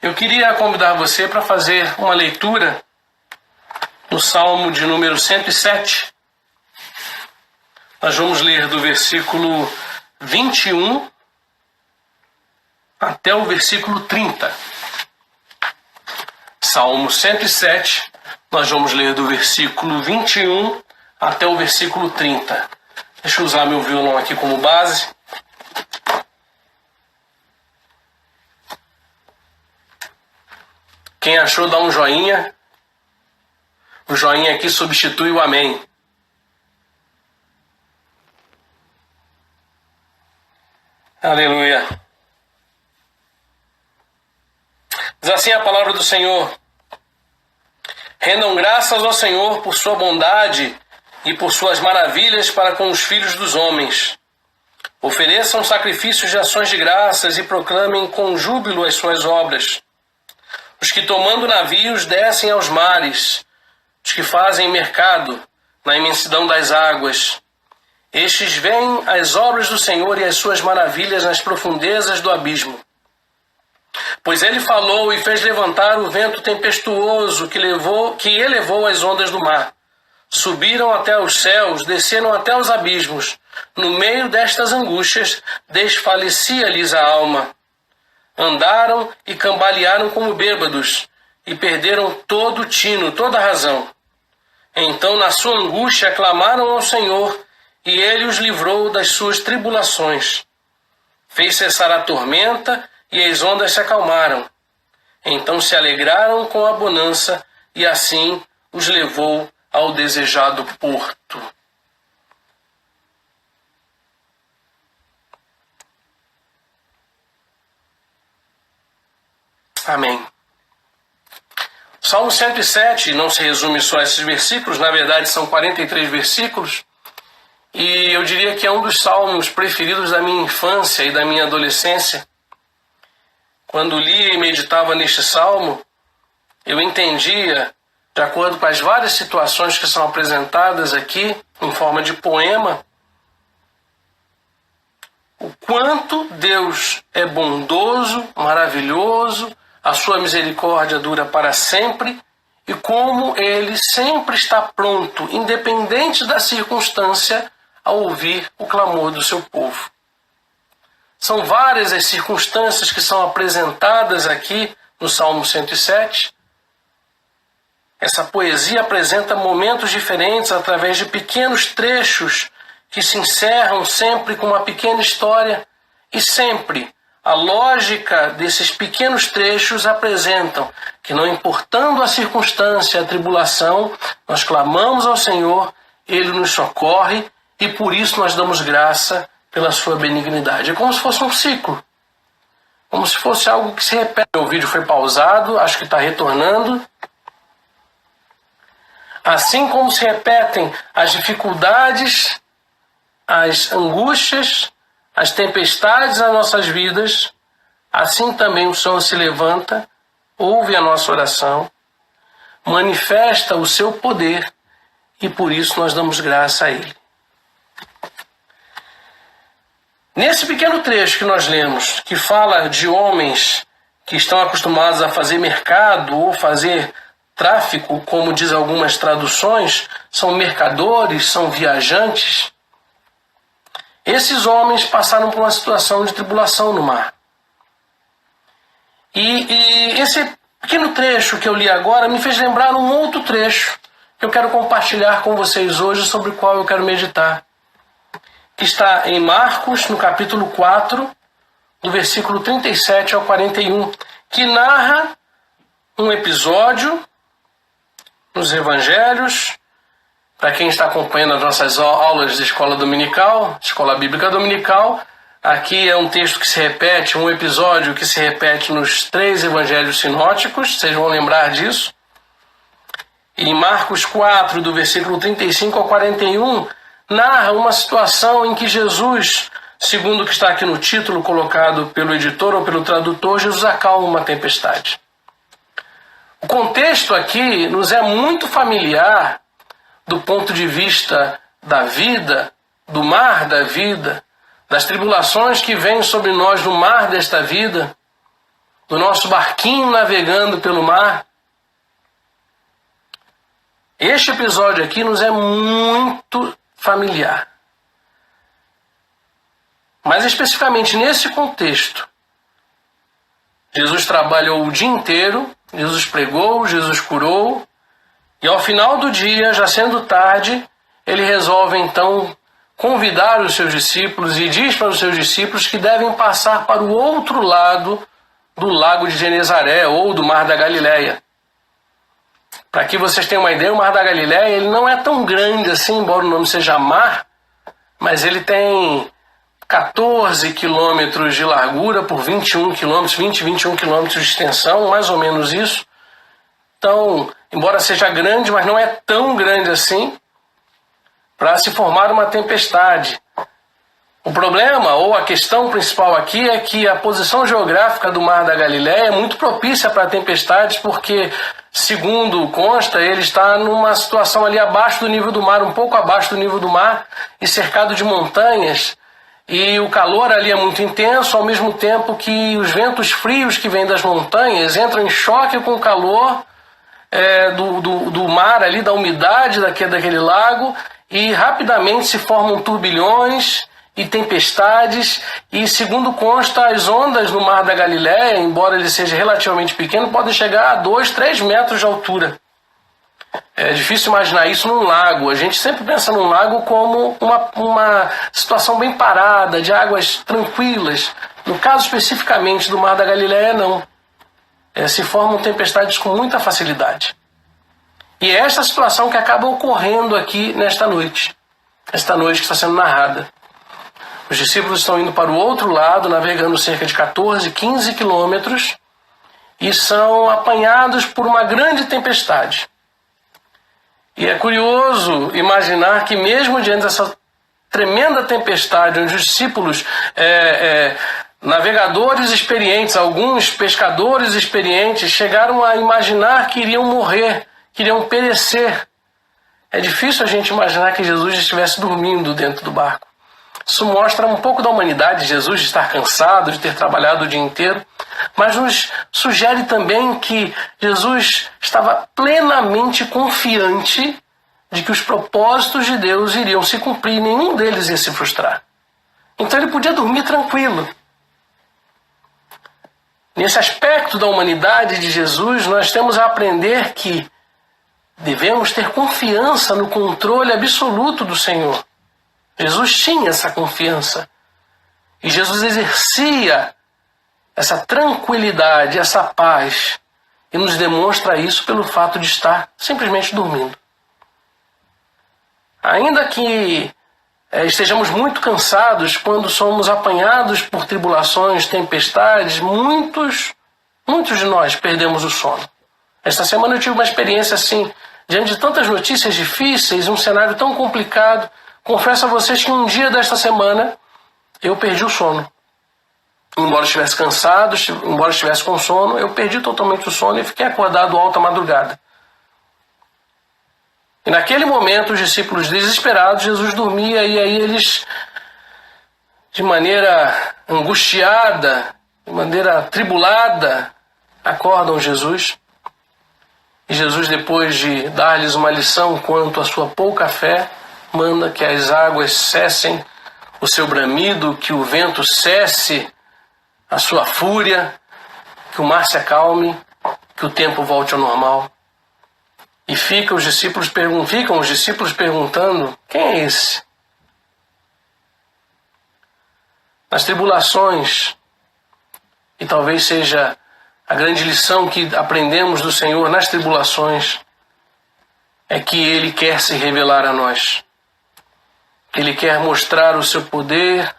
Eu queria convidar você para fazer uma leitura no Salmo de número 107. Nós vamos ler do versículo 21 até o versículo 30. Salmo 107, nós vamos ler do versículo 21 até o versículo 30. Deixa eu usar meu violão aqui como base. Quem achou, dá um joinha. O joinha aqui substitui o amém. Aleluia. Diz assim a palavra do Senhor: rendam graças ao Senhor por sua bondade e por suas maravilhas para com os filhos dos homens. Ofereçam sacrifícios de ações de graças e proclamem com júbilo as suas obras. Os que tomando navios descem aos mares, os que fazem mercado na imensidão das águas. Estes veem as obras do Senhor e as suas maravilhas nas profundezas do abismo. Pois ele falou e fez levantar o vento tempestuoso que elevou as ondas do mar. Subiram até os céus, desceram até os abismos. No meio destas angústias, desfalecia-lhes a alma. Andaram e cambalearam como bêbados, e perderam todo o tino, toda a razão. Então, na sua angústia, clamaram ao Senhor, e ele os livrou das suas tribulações. Fez cessar a tormenta, e as ondas se acalmaram. Então se alegraram com a bonança, e assim os levou ao desejado porto. Amém. Salmo 107 não se resume só a esses versículos, na verdade são 43 versículos, e eu diria que é um dos salmos preferidos da minha infância e da minha adolescência. Quando lia e meditava neste salmo, eu entendia, de acordo com as várias situações que são apresentadas aqui, em forma de poema, o quanto Deus é bondoso, maravilhoso, a sua misericórdia dura para sempre, e como Ele sempre está pronto, independente da circunstância, a ouvir o clamor do seu povo. São várias as circunstâncias que são apresentadas aqui no Salmo 107. Essa poesia apresenta momentos diferentes através de pequenos trechos que se encerram sempre com uma pequena história, e sempre a lógica desses pequenos trechos apresentam que, não importando a circunstância, a tribulação, nós clamamos ao Senhor, Ele nos socorre, e por isso nós damos graça pela sua benignidade. É como se fosse um ciclo, como se fosse algo que se repete. O vídeo foi pausado, acho que está retornando. Assim como se repetem as dificuldades, as angústias, as tempestades nas nossas vidas, assim também o Senhor se levanta, ouve a nossa oração, manifesta o seu poder, e por isso nós damos graça a Ele. Nesse pequeno trecho que nós lemos, que fala de homens que estão acostumados a fazer mercado ou fazer tráfico, como diz algumas traduções, são mercadores, são viajantes. Esses homens passaram por uma situação de tribulação no mar. E esse pequeno trecho que eu li agora me fez lembrar um outro trecho que eu quero compartilhar com vocês hoje, sobre o qual eu quero meditar, que está em Marcos, no capítulo 4, do versículo 37 ao 41, que narra um episódio nos evangelhos. Para quem está acompanhando as nossas aulas de escola dominical, escola bíblica dominical, aqui é um texto que se repete, um episódio que se repete nos 3 evangelhos sinóticos, vocês vão lembrar disso. E em Marcos 4, do versículo 35 ao 41, narra uma situação em que Jesus, segundo o que está aqui no título colocado pelo editor ou pelo tradutor, Jesus acalma uma tempestade. O contexto aqui nos é muito familiar do ponto de vista da vida, do mar da vida, das tribulações que vêm sobre nós no mar desta vida. do nosso barquinho navegando pelo mar. Este episódio aqui nos é muito familiar. Mas especificamente nesse contexto, Jesus trabalhou o dia inteiro, Jesus pregou, Jesus curou, e ao final do dia, já sendo tarde, ele resolve então convidar os seus discípulos e diz para os seus discípulos que devem passar para o outro lado do lago de Genezaré ou do Mar da Galileia. Para que vocês tenham uma ideia, o Mar da Galileia ele não é tão grande assim, embora o nome seja mar, mas ele tem 14 quilômetros de largura por 21 quilômetros, 21 quilômetros de extensão, mais ou menos isso. Então, embora seja grande, mas não é tão grande assim para se formar uma tempestade. O problema, ou a questão principal aqui, é que a posição geográfica do Mar da Galileia é muito propícia para tempestades, porque, segundo consta, ele está numa situação ali abaixo do nível do mar, um pouco abaixo do nível do mar, e cercado de montanhas, e o calor ali é muito intenso, ao mesmo tempo que os ventos frios que vêm das montanhas entram em choque com o calor do mar ali, da umidade daquele lago, e rapidamente se formam turbilhões e tempestades, e segundo consta, as ondas no Mar da Galileia, embora ele seja relativamente pequeno, podem chegar a 2, 3 metros de altura. É difícil imaginar isso num lago. A gente sempre pensa num lago como uma situação bem parada, de águas tranquilas. No caso especificamente do Mar da Galileia, não. Se formam tempestades com muita facilidade. E é esta situação que acaba ocorrendo aqui nesta noite. Esta noite que está sendo narrada. Os discípulos estão indo para o outro lado, navegando cerca de 14, 15 quilômetros, e são apanhados por uma grande tempestade. E é curioso imaginar que mesmo diante dessa tremenda tempestade, onde os discípulos, navegadores experientes, alguns pescadores experientes, chegaram a imaginar que iriam morrer, que iriam perecer. É difícil a gente imaginar que Jesus estivesse dormindo dentro do barco. Isso mostra um pouco da humanidade de Jesus, de estar cansado, de ter trabalhado o dia inteiro, mas nos sugere também que Jesus estava plenamente confiante de que os propósitos de Deus iriam se cumprir, nenhum deles ia se frustrar. Então ele podia dormir tranquilo. Nesse aspecto da humanidade de Jesus, nós temos a aprender que devemos ter confiança no controle absoluto do Senhor. Jesus tinha essa confiança. E Jesus exercia essa tranquilidade, essa paz. E nos demonstra isso pelo fato de estar simplesmente dormindo. Ainda que estejamos muito cansados quando somos apanhados por tribulações, tempestades, muitos de nós perdemos o sono. Esta semana eu tive uma experiência assim, diante de tantas notícias difíceis, um cenário tão complicado. Confesso a vocês que um dia desta semana eu perdi o sono. Embora estivesse cansado, embora estivesse com sono, eu perdi totalmente o sono e fiquei acordado alta madrugada. E naquele momento os discípulos desesperados, Jesus dormia e aí eles, de maneira angustiada, de maneira atribulada, acordam Jesus. E Jesus, depois de dar-lhes uma lição quanto à sua pouca fé, manda que as águas cessem o seu bramido, que o vento cesse a sua fúria, que o mar se acalme, que o tempo volte ao normal. E ficam os discípulos perguntando, quem é esse? Nas tribulações, e talvez seja a grande lição que aprendemos do Senhor nas tribulações, é que Ele quer se revelar a nós. Ele quer mostrar o seu poder,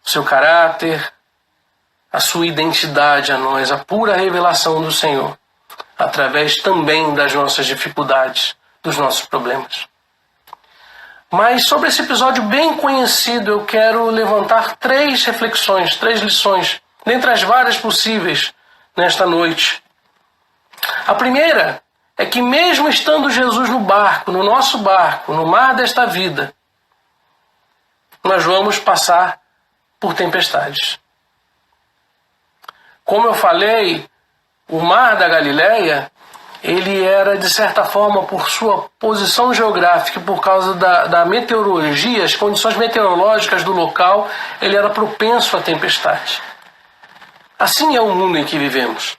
o seu caráter, a sua identidade a nós, a pura revelação do Senhor, através também das nossas dificuldades, dos nossos problemas. Mas sobre esse episódio bem conhecido, eu quero levantar 3 reflexões, 3 lições, dentre as várias possíveis nesta noite. A primeira é que mesmo estando Jesus no barco, no nosso barco, no mar desta vida, nós vamos passar por tempestades. Como eu falei, o mar da Galileia, ele era, de certa forma, por sua posição geográfica, por causa da meteorologia, as condições meteorológicas do local, ele era propenso à tempestade. Assim é o mundo em que vivemos.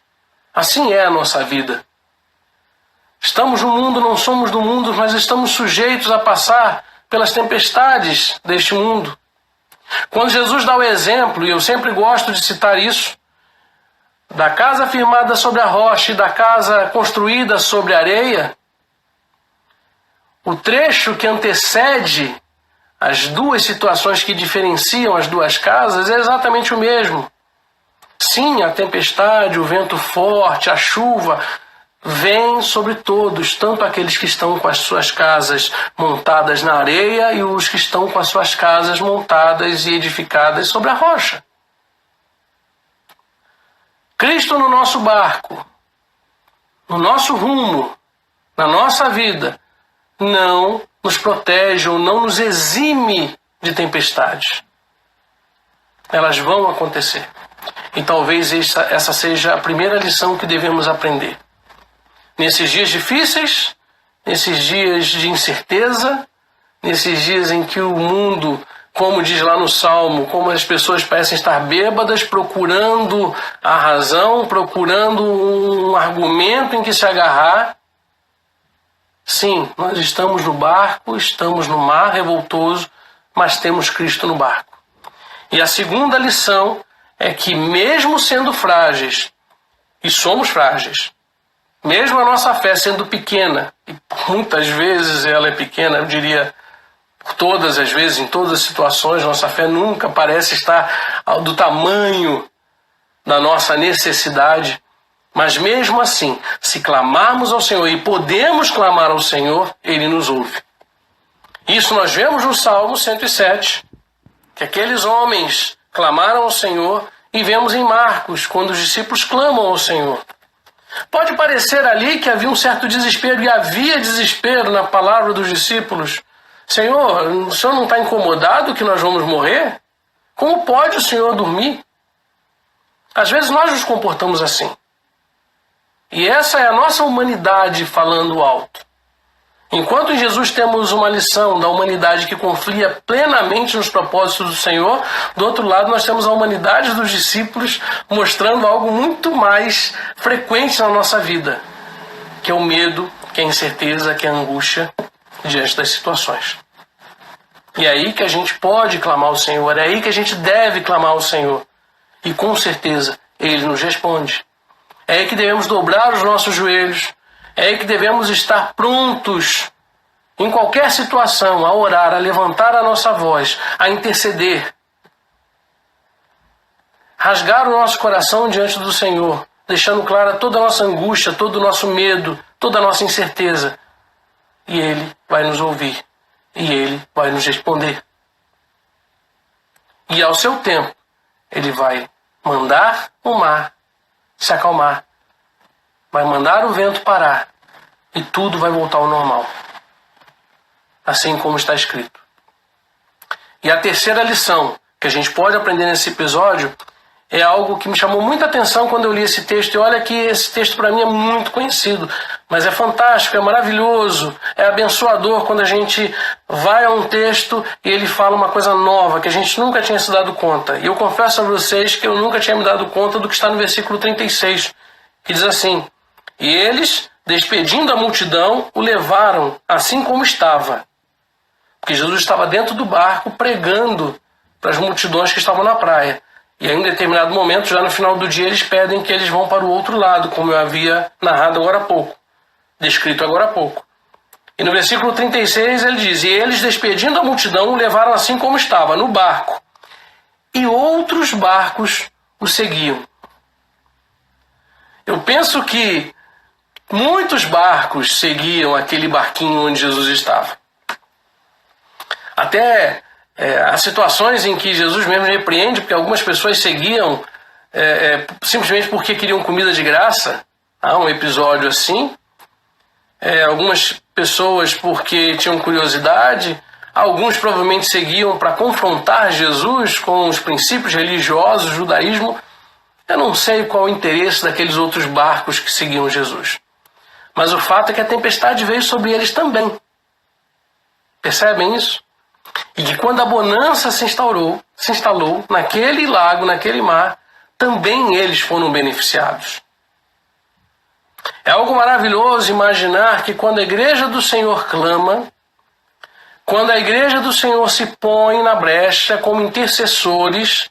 Assim é a nossa vida. Estamos no mundo, não somos do mundo, mas estamos sujeitos a passar pelas tempestades deste mundo. Quando Jesus dá o exemplo, e eu sempre gosto de citar isso, da casa firmada sobre a rocha e da casa construída sobre a areia, o trecho que antecede as duas situações que diferenciam as duas casas é exatamente o mesmo. Sim, a tempestade, o vento forte, a chuva, vem sobre todos, tanto aqueles que estão com as suas casas montadas na areia e os que estão com as suas casas montadas e edificadas sobre a rocha. Cristo no nosso barco, no nosso rumo, na nossa vida, não nos protege ou não nos exime de tempestades. Elas vão acontecer. E talvez essa seja a primeira lição que devemos aprender. Nesses dias difíceis, nesses dias de incerteza, nesses dias em que o mundo, como diz lá no Salmo, como as pessoas parecem estar bêbadas, procurando a razão, procurando um argumento em que se agarrar. Sim, nós estamos no barco, estamos no mar revoltoso, mas temos Cristo no barco. E a segunda lição é que mesmo sendo frágeis, e somos frágeis, mesmo a nossa fé sendo pequena, e muitas vezes ela é pequena, eu diria, por todas as vezes, em todas as situações, nossa fé nunca parece estar do tamanho da nossa necessidade, mas mesmo assim, se clamarmos ao Senhor, e podemos clamar ao Senhor, Ele nos ouve. Isso nós vemos no Salmo 107, que aqueles homens clamaram ao Senhor, e vemos em Marcos, quando os discípulos clamam ao Senhor. Pode parecer ali que havia um certo desespero, e havia desespero na palavra dos discípulos. Senhor, o Senhor não está incomodado que nós vamos morrer? Como pode o Senhor dormir? Às vezes nós nos comportamos assim. E essa é a nossa humanidade falando alto. Enquanto em Jesus temos uma lição da humanidade que confia plenamente nos propósitos do Senhor, do outro lado nós temos a humanidade dos discípulos mostrando algo muito mais frequente na nossa vida, que é o medo, que é a incerteza, que é a angústia diante das situações. E é aí que a gente pode clamar ao Senhor, é aí que a gente deve clamar ao Senhor. E com certeza Ele nos responde. É aí que devemos dobrar os nossos joelhos, é aí que devemos estar prontos em qualquer situação a orar, a levantar a nossa voz, a interceder. Rasgar o nosso coração diante do Senhor, deixando clara toda a nossa angústia, todo o nosso medo, toda a nossa incerteza. E Ele vai nos ouvir. E Ele vai nos responder. E ao seu tempo, Ele vai mandar o mar se acalmar. Vai mandar o vento parar. E tudo vai voltar ao normal. Assim como está escrito. E a terceira lição que a gente pode aprender nesse episódio é algo que me chamou muita atenção quando eu li esse texto. E olha que esse texto para mim é muito conhecido, mas é fantástico, é maravilhoso, é abençoador quando a gente vai a um texto e ele fala uma coisa nova que a gente nunca tinha se dado conta. E eu confesso a vocês que eu nunca tinha me dado conta do que está no versículo 36, que diz assim: e eles, despedindo a multidão, o levaram assim como estava. Porque Jesus estava dentro do barco pregando para as multidões que estavam na praia. E em um determinado momento, já no final do dia, eles pedem que eles vão para o outro lado, como eu havia narrado agora há pouco, descrito agora há pouco. E no versículo 36 ele diz: e eles, despedindo a multidão, o levaram assim como estava, no barco. E outros barcos o seguiam. Eu penso que muitos barcos seguiam aquele barquinho onde Jesus estava. Até há situações em que Jesus mesmo repreende, porque algumas pessoas seguiam simplesmente porque queriam comida de graça. Há um episódio assim. Algumas pessoas porque tinham curiosidade. Alguns provavelmente seguiam para confrontar Jesus com os princípios religiosos, o judaísmo. Eu não sei qual o interesse daqueles outros barcos que seguiam Jesus. Mas o fato é que a tempestade veio sobre eles também. Percebem isso? E que quando a bonança se instalou naquele lago, naquele mar, também eles foram beneficiados. É algo maravilhoso imaginar que quando a igreja do Senhor clama, quando a igreja do Senhor se põe na brecha como intercessores,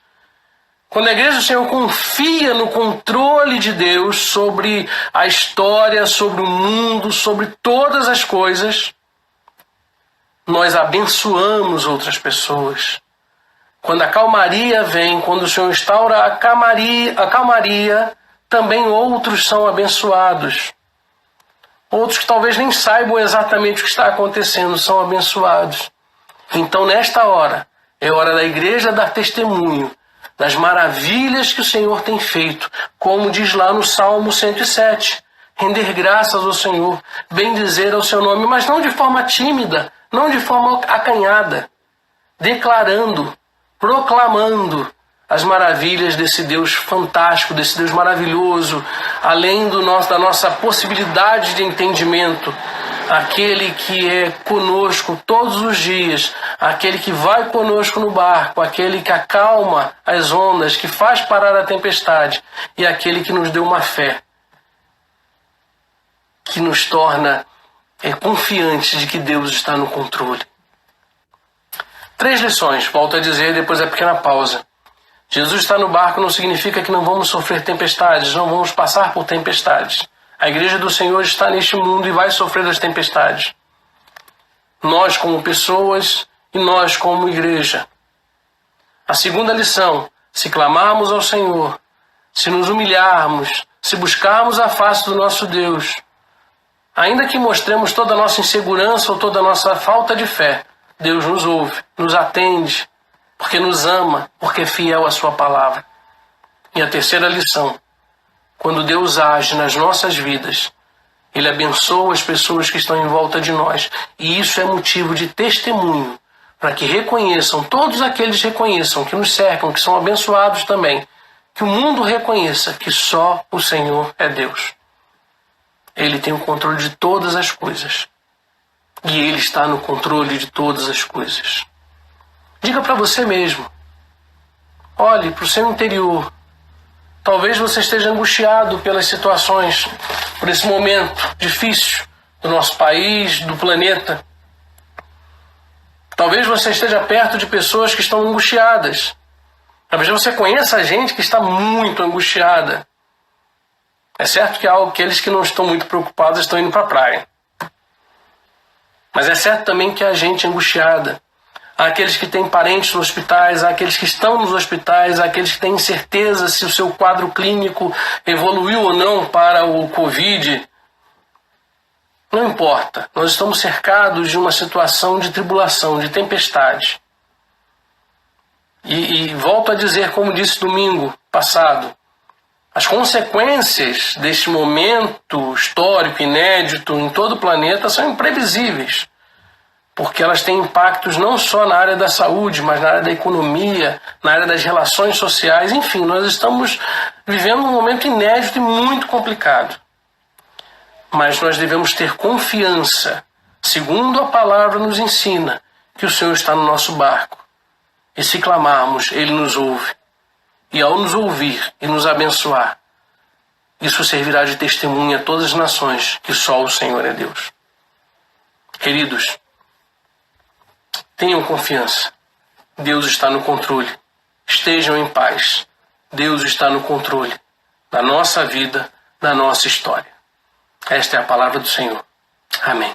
quando a igreja do Senhor confia no controle de Deus sobre a história, sobre o mundo, sobre todas as coisas, nós abençoamos outras pessoas. Quando a calmaria vem, quando o Senhor instaura a calmaria, também outros são abençoados. Outros que talvez nem saibam exatamente o que está acontecendo são abençoados. Então, nesta hora, é hora da igreja dar testemunho das maravilhas que o Senhor tem feito, como diz lá no Salmo 107. Render graças ao Senhor, bendizer ao seu nome, mas não de forma tímida, não de forma acanhada, declarando, proclamando as maravilhas desse Deus fantástico, desse Deus maravilhoso, além da nossa possibilidade de entendimento, aquele que é conosco todos os dias, aquele que vai conosco no barco, aquele que acalma as ondas, que faz parar a tempestade, e aquele que nos deu uma fé, que nos torna confiantes de que Deus está no controle. 3 lições, volto a dizer depois da pequena pausa. Jesus está no barco não significa que não vamos sofrer tempestades, não vamos passar por tempestades. A igreja do Senhor está neste mundo e vai sofrer as tempestades. Nós como pessoas e nós como igreja. A segunda lição, se clamarmos ao Senhor, se nos humilharmos, se buscarmos a face do nosso Deus, ainda que mostremos toda a nossa insegurança ou toda a nossa falta de fé, Deus nos ouve, nos atende, porque nos ama, porque é fiel à sua palavra. E a terceira lição, quando Deus age nas nossas vidas, Ele abençoa as pessoas que estão em volta de nós. E isso é motivo de testemunho, para que reconheçam, todos aqueles reconheçam, que nos cercam, que são abençoados também, que o mundo reconheça que só o Senhor é Deus. Ele tem o controle de todas as coisas. E Ele está no controle de todas as coisas. Diga para você mesmo. Olhe para o seu interior. Talvez você esteja angustiado pelas situações, por esse momento difícil do nosso país, do planeta. Talvez você esteja perto de pessoas que estão angustiadas. Talvez você conheça gente que está muito angustiada. É certo que aqueles que não estão muito preocupados estão indo para a praia. Mas é certo também que há gente angustiada. Há aqueles que têm parentes nos hospitais, há aqueles que estão nos hospitais, há aqueles que têm incerteza se o seu quadro clínico evoluiu ou não para o Covid. Não importa, nós estamos cercados de uma situação de tribulação, de tempestade. E volto a dizer, como disse domingo passado, as consequências deste momento histórico, inédito em todo o planeta são imprevisíveis, porque elas têm impactos não só na área da saúde, mas na área da economia, na área das relações sociais, enfim, nós estamos vivendo um momento inédito e muito complicado. Mas nós devemos ter confiança, segundo a palavra nos ensina, que o Senhor está no nosso barco. E se clamarmos, Ele nos ouve. E ao nos ouvir e nos abençoar, isso servirá de testemunha a todas as nações que só o Senhor é Deus. Queridos, tenham confiança. Deus está no controle. Estejam em paz. Deus está no controle da nossa vida, da nossa história. Esta é a palavra do Senhor. Amém.